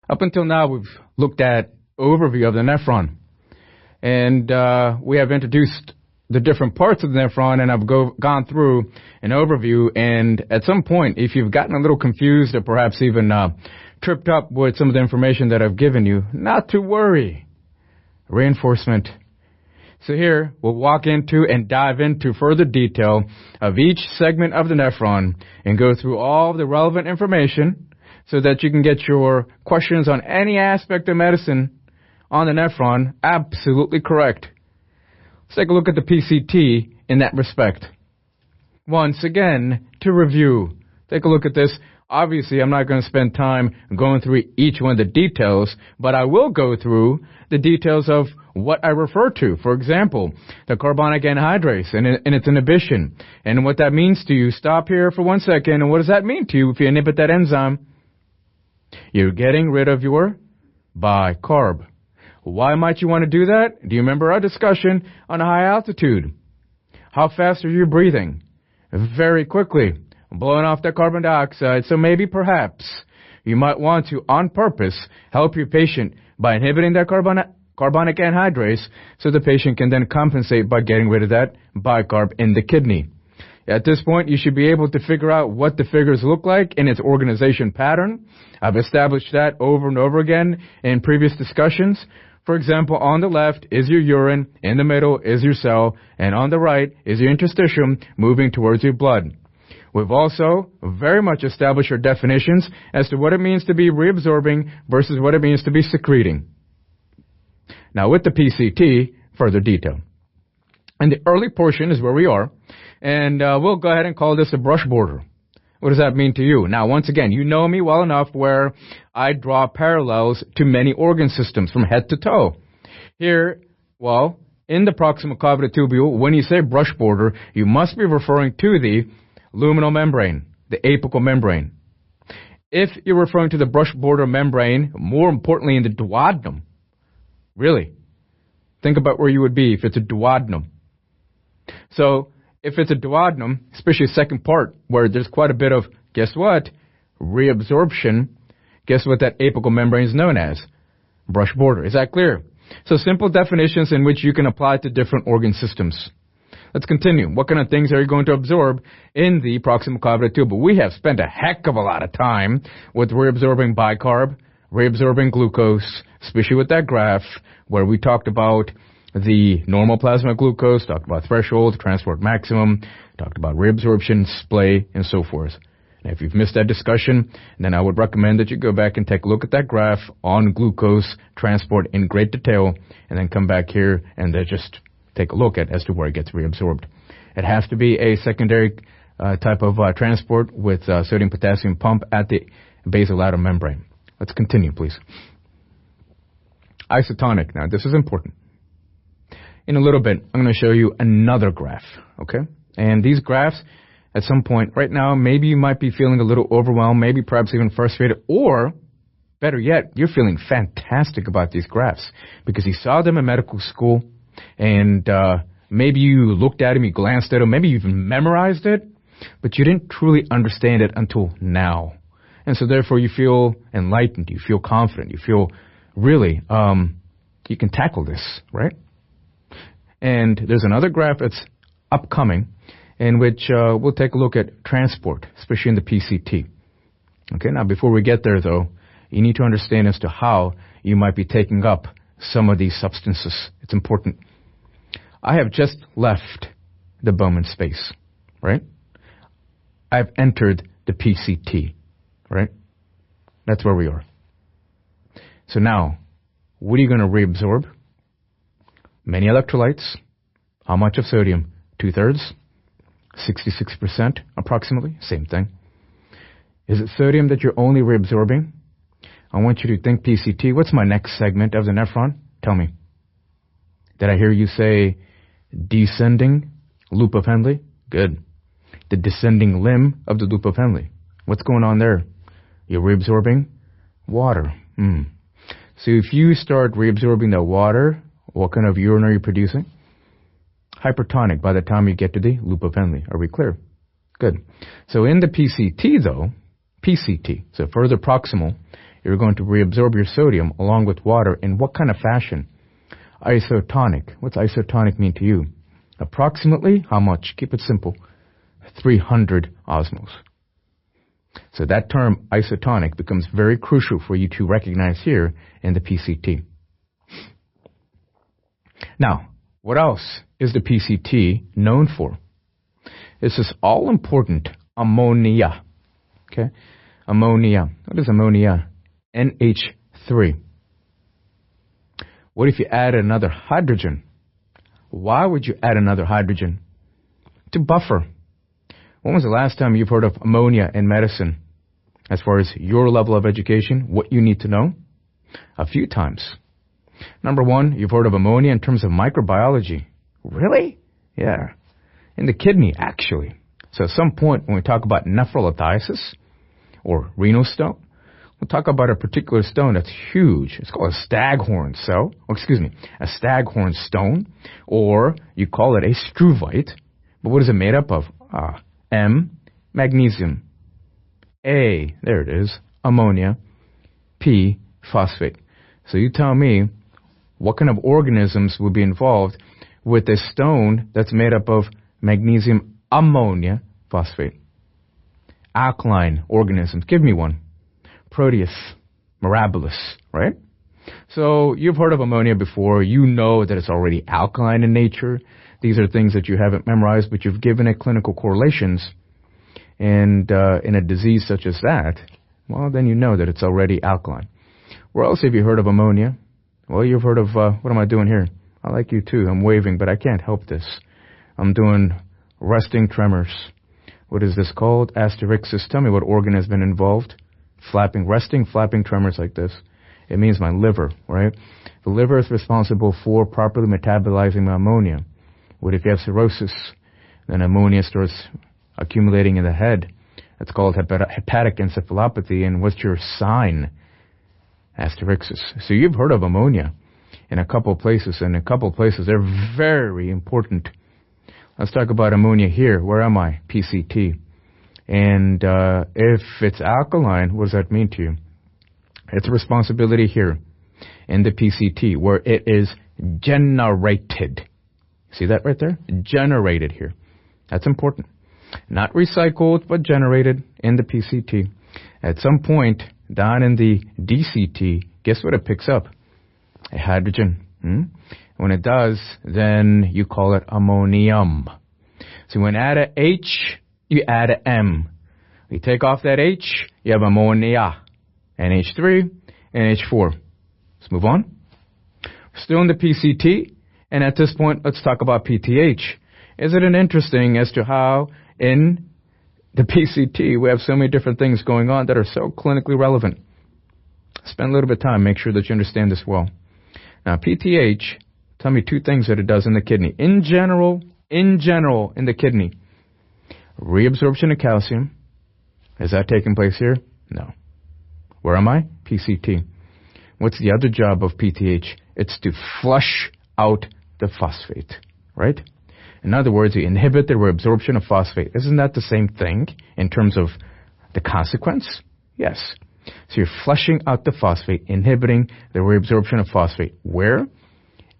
Up until now, we've looked at overview of the nephron, and we have introduced the different parts of the nephron, and I've gone through an overview. And at some point, if you've gotten a little confused or perhaps even tripped up with some of the information that I've given you, not to worry. Reinforcement. So here, we'll walk into and dive into further detail of each segment of the nephron and go through all the relevant information so that you can get your questions on any aspect of medicine on the nephron absolutely correct. Let's take a look at the PCT in that respect. Once again, to review, take a look at this. Obviously, I'm not going to spend time going through each one of the details, but I will go through the details of what I refer to. For example, the carbonic anhydrase and its inhibition, and what that means to you. Stop here for 1 second, and what does that mean to you if you inhibit that enzyme? You're getting rid of your bicarb. Why might you want to do that? Do you remember our discussion on high altitude? How fast are you breathing? Very quickly, blowing off that carbon dioxide. So maybe, perhaps, you might want to, on purpose, help your patient by inhibiting that carbonic anhydrase so the patient can then compensate by getting rid of that bicarb in the kidney. At this point, you should be able to figure out what the figures look like in its organization pattern. I've established that over and over again in previous discussions. For example, on the left is your urine, in the middle is your cell, and on the right is your interstitium moving towards your blood. We've also very much established our definitions as to what it means to be reabsorbing versus what it means to be secreting. Now with the PCT, further detail. And the early portion is where we are, and we'll go ahead and call this a brush border. What does that mean to you? Now, once again, you know me well enough where I draw parallels to many organ systems from head to toe. Here, well, in the proximal tubule, when you say brush border, you must be referring to the luminal membrane, the apical membrane. If you're referring to the brush border membrane, more importantly in the duodenum, really, think about where you would be if it's a duodenum. So, if it's a duodenum, especially the second part, where there's quite a bit of, guess what, reabsorption, guess what that apical membrane is known as? Brush border. Is that clear? So simple definitions in which you can apply to different organ systems. Let's continue. What kind of things are you going to absorb in the proximal tubule? We have spent a heck of a lot of time with reabsorbing bicarb, reabsorbing glucose, especially with that graph where we talked about the normal plasma glucose, talked about threshold, transport maximum, talked about reabsorption, splay, and so forth. And if you've missed that discussion, then I would recommend that you go back and take a look at that graph on glucose transport in great detail, and then come back here and then just take a look at as to where it gets reabsorbed. It has to be a secondary type of transport with sodium-potassium pump at the basolateral membrane. Let's continue, please. Isotonic. Now, this is important. In a little bit, I'm going to show you another graph, okay? And these graphs, at some point, right now, maybe you might be feeling a little overwhelmed, maybe perhaps even frustrated, or, better yet, you're feeling fantastic about these graphs because you saw them in medical school, and maybe you looked at them, you glanced at them, maybe you even memorized it, but you didn't truly understand it until now. And so, therefore, you feel enlightened, you feel confident, you feel really, you can tackle this, right? And there's another graph that's upcoming in which we'll take a look at transport, especially in the PCT. Okay, now before we get there, though, you need to understand as to how you might be taking up some of these substances. It's important. I have just left the Bowman space, right? I've entered the PCT, right? That's where we are. So now, what are you going to reabsorb? Many electrolytes. How much of sodium? 2/3? 66% approximately? Same thing. Is it sodium that you're only reabsorbing? I want you to think PCT. What's my next segment of the nephron? Tell me. Did I hear you say descending loop of Henle? Good. The descending limb of the loop of Henle. What's going on there? You're reabsorbing water. So if you start reabsorbing the water, what kind of urine are you producing? Hypertonic by the time you get to the loop of Henle. Are we clear? Good. So in the PCT, though, PCT, so further proximal, you're going to reabsorb your sodium along with water in what kind of fashion? Isotonic. What's isotonic mean to you? Approximately how much? Keep it simple. 300 osmoles. So that term isotonic becomes very crucial for you to recognize here in the PCT. Now, what else is the PCT known for? This is all important ammonia. Okay? Ammonia. What is ammonia? NH3. What if you add another hydrogen? Why would you add another hydrogen? To buffer. When was the last time you've heard of ammonia in medicine? As far as your level of education, what you need to know? A few times. Number one, you've heard of ammonia in terms of microbiology. Really? Yeah. In the kidney, actually. So at some point when we talk about nephrolithiasis or renal stone, we'll talk about a particular stone that's huge. It's called a staghorn cell. A staghorn stone. Or you call it a struvite. But what is it made up of? M, magnesium. A, there it is, ammonia. P, phosphate. So you tell me what kind of organisms would be involved with a stone that's made up of magnesium ammonia phosphate. Alkaline organisms. Give me one. Proteus, mirabilis, right? So you've heard of ammonia before. You know that it's already alkaline in nature. These are things that you haven't memorized, but you've given it clinical correlations. And in a disease such as that, well, then you know that it's already alkaline. Where else have you heard of ammonia? Well, you've heard of, what am I doing here? I like you too. I'm waving, but I can't help this. I'm doing resting tremors. What is this called? Asterixis. Tell me what organ has been involved. Resting, flapping tremors like this. It means my liver, right? The liver is responsible for properly metabolizing my ammonia. What if you have cirrhosis? Then ammonia starts accumulating in the head. That's called hepatic encephalopathy. And what's your sign? Asterixis. So you've heard of ammonia in a couple of places, and in a couple of places they're very important. Let's talk about ammonia here. Where am I? PCT. And if it's alkaline, what does that mean to you? It's a responsibility here in the PCT where it is generated. See that right there? Generated here. That's important. Not recycled, but generated in the PCT. At some point down in the DCT, guess what it picks up? A hydrogen. When it does, then you call it ammonium. So when you add a H, you add a M. You take off that H, you have ammonia. NH3, NH4. Let's move on. Still in the PCT, and at this point, let's talk about PTH. Isn't it interesting as to how in the PCT we have so many different things going on that are so clinically relevant? Spend a little bit of time, make sure that you understand this well. Now, PTH, tell me two things that it does in the kidney. In general, in the kidney. Reabsorption of calcium. Is that taking place here? No. Where am I? PCT. What's the other job of PTH? It's to flush out the phosphate, right? In other words, you inhibit the reabsorption of phosphate. Isn't that the same thing in terms of the consequence? Yes. So you're flushing out the phosphate, inhibiting the reabsorption of phosphate. Where?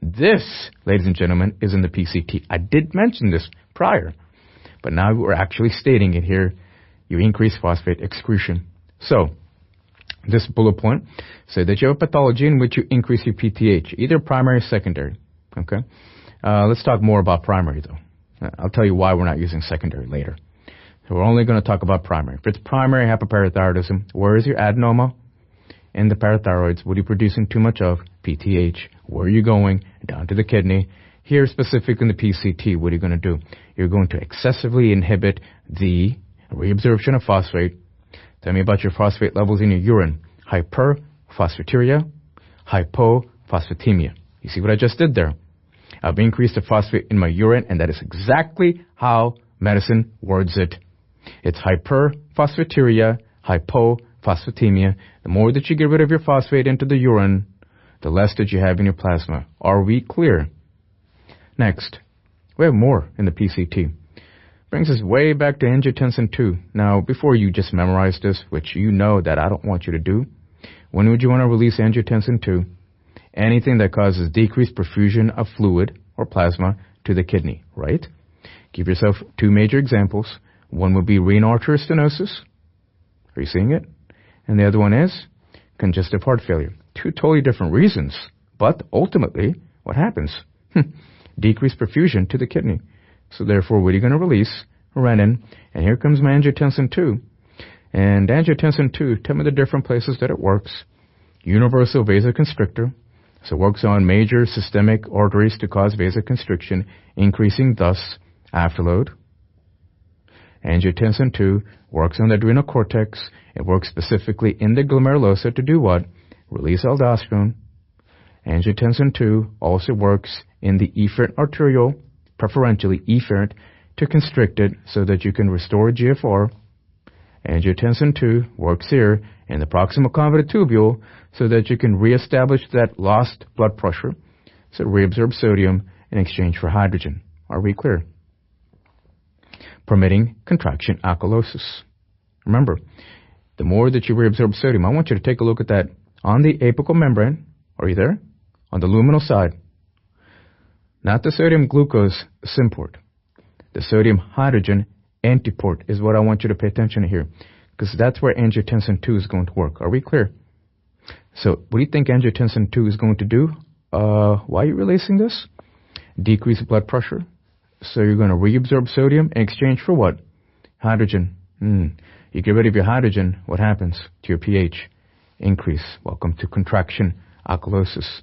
This, ladies and gentlemen, is in the PCT. I did mention this prior, but now we're actually stating it here. You increase phosphate excretion. So, this bullet point said that you have a pathology in which you increase your PTH, either primary or secondary. Okay? Let's talk more about primary, though. I'll tell you why we're not using secondary later. So we're only going to talk about primary. If it's primary hypoparathyroidism, where is your adenoma? In the parathyroids. What are you producing too much of? PTH. Where are you going? Down to the kidney. Here, specific in the PCT, what are you going to do? You're going to excessively inhibit the reabsorption of phosphate. Tell me about your phosphate levels in your urine. Hyperphosphaturia, hypophosphatemia. You see what I just did there? I've increased the phosphate in my urine, and that is exactly how medicine words it. It's hyperphosphaturia, hypophosphatemia. The more that you get rid of your phosphate into the urine, the less that you have in your plasma. Are we clear? Next, we have more in the PCT. Brings us way back to angiotensin II. Now, before you just memorize this, which you know that I don't want you to do, When would you want to release angiotensin II? Anything that causes decreased perfusion of fluid or plasma to the kidney, right? Give yourself two major examples. One would be renal artery stenosis. Are you seeing it? And the other one is congestive heart failure. Two totally different reasons. But ultimately, what happens? Decreased perfusion to the kidney. So therefore, what are you going to release? Renin. And here comes my angiotensin II. And angiotensin II, tell me the different places that it works. Universal vasoconstrictor. So it works on major systemic arteries to cause vasoconstriction, increasing thus afterload. Angiotensin II works on the adrenal cortex. It works specifically in the glomerulosa to do what? Release aldosterone. Angiotensin II also works in the efferent arteriole, preferentially efferent, to constrict it so that you can restore GFR. Angiotensin II works here in the proximal convoluted tubule so that you can reestablish that lost blood pressure, so reabsorb sodium in exchange for hydrogen. Are we clear? Permitting contraction alkalosis. Remember, the more that you reabsorb sodium, I want you to take a look at that on the apical membrane. Are you there? On the luminal side. Not the sodium glucose symport. The sodium hydrogen antiport is what I want you to pay attention to here, because that's where angiotensin II is going to work. Are we clear? So what do you think angiotensin II is going to do? Why are you releasing this? Decrease blood pressure. So you're going to reabsorb sodium in exchange for what? Hydrogen. You get rid of your hydrogen, what happens to your pH? Increase. Welcome to contraction alkalosis.